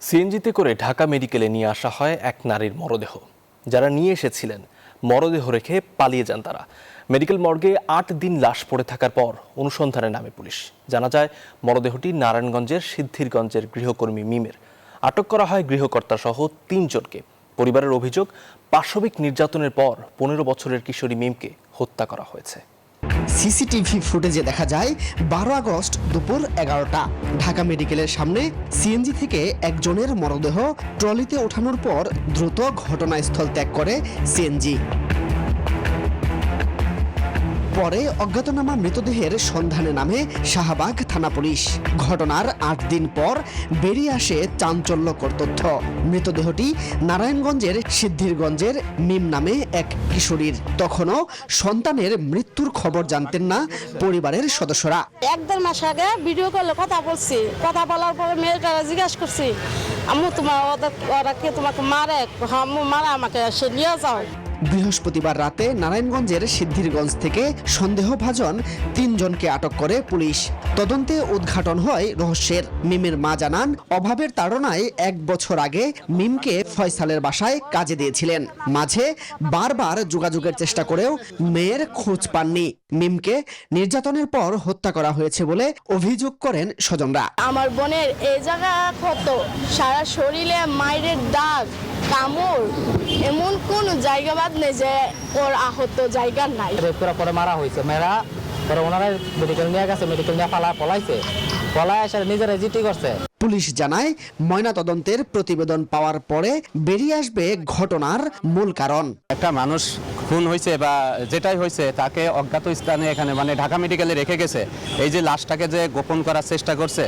সিএনজিতে করে ঢাকা মেডিকেলে নিয়ে আসা হয় এক নারীর মরদেহ। যারা নিয়ে এসেছিলেন মরদেহ রেখে পালিয়ে যান তারা। মেডিকেল মর্গে ৮ দিন লাশ পড়ে থাকার পর অনুসন্ধানে নামে পুলিশ। জানা যায় মরদেহটি নারায়ণগঞ্জের সিদ্ধিরগঞ্জের গৃহকর্মী মিমের। আটক করা হয় গৃহকর্তা সহ ৩ জনকে। পরিবারের অভিযোগ, পাশবিক নির্যাতনের পর ১৫ বছরের কিশোরী মিমকে হত্যা করা হয়েছে। সিসিটিভি ফুটেজে দেখা যায় ১২ আগস্ট দুপুর ১১টা ঢাকা মেডিকেলের সামনে সিএনজি থেকে একজনের মরদেহ ট্রলিতে ওঠানোর পর দ্রুত ঘটনাস্থল ত্যাগ করে সিএনজি। পরে অজ্ঞাতনামা মৃতদেহের সন্ধানে নামে শাহবাগ থানা পুলিশ। ঘটনার ৮ দিন পর বেরিয়ে আসে চাঞ্চল্যকর তথ্য। মৃতদেহটি নারায়ণগঞ্জের সিদ্ধিরগঞ্জের মিম নামে এক কিশোরীর। তখনও সন্তানের মৃত্যুর খবর জানতেন না পরিবারের সদস্যরা। ১-১.৫ মাস আগে ভিডিও কলে কথা বলছি। কথা বলার পরে মেয়েটা জিজ্ঞাসা করছি, আম্মু ওরা কি তোমাকে মারে? আম্মু মারা আমাকে, সে নিয়ে যাও। বৃহস্পতিবার রাতে নারায়ণগঞ্জের সিদ্ধিরগঞ্জ থেকে সন্দেহভাজন ৩ জনকে আটক করে পুলিশ। তদন্তে উদ্ঘাটন হয় রহস্যের। মিমের মা জানান, অভাবের তাড়নায় ১ বছর আগে মিমকে ফয়সালের বাসায় কাজে দিয়েছিলেন। মাঝে বারবার যোগাযোগের চেষ্টা করেও মেয়ের খোঁজ পাননি। মিমকে নির্যাতনের পর হত্যা করা হয়েছে বলে অভিযোগ করেন স্বজনরা। আমার বোনের এই জায়গা ক্ষত, সারা শরীরে মায়ের দাগ, কামড়, এমন কোন জায়গা বাদ নেই যে ওর আহত জায়গা নাই। পরে মারা হয়েছে, মেয়েরা পরে ওনারা মেডিকেল নিয়ে গেছে, মেডিকেল নিয়ে পলাইছে, পলায় এসে নিজেরা জিটি করছে। পুলিশ জানায়, ময়নাতদন্তের প্রতিবেদন পাওয়ার পরে বেরিয়ে আসবে ঘটনার মূল কারণ। একটা মানুষ খুন হয়েছে বা যেটাই হয়েছে তাকে অজ্ঞাত স্থানে এখানে মানে ঢাকা মেডিকেলে রেখে গেছে। এই যে লাশটাকে যে গোপন করার চেষ্টা করছে,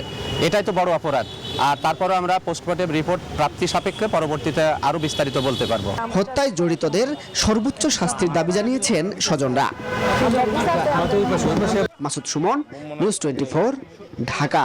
এটাই তো বড় অপরাধ। আর তারপরে আমরা পোস্টমর্টেম রিপোর্ট প্রাপ্তি সাপেক্ষে পরবর্তীতে আরো বিস্তারিত বলতে পারবো। হত্যায় জড়িতদের সর্বোচ্চ শাস্তির দাবি জানিয়েছেন স্বজনরা। মাসুদ সুমন, নিউজ 24, ঢাকা।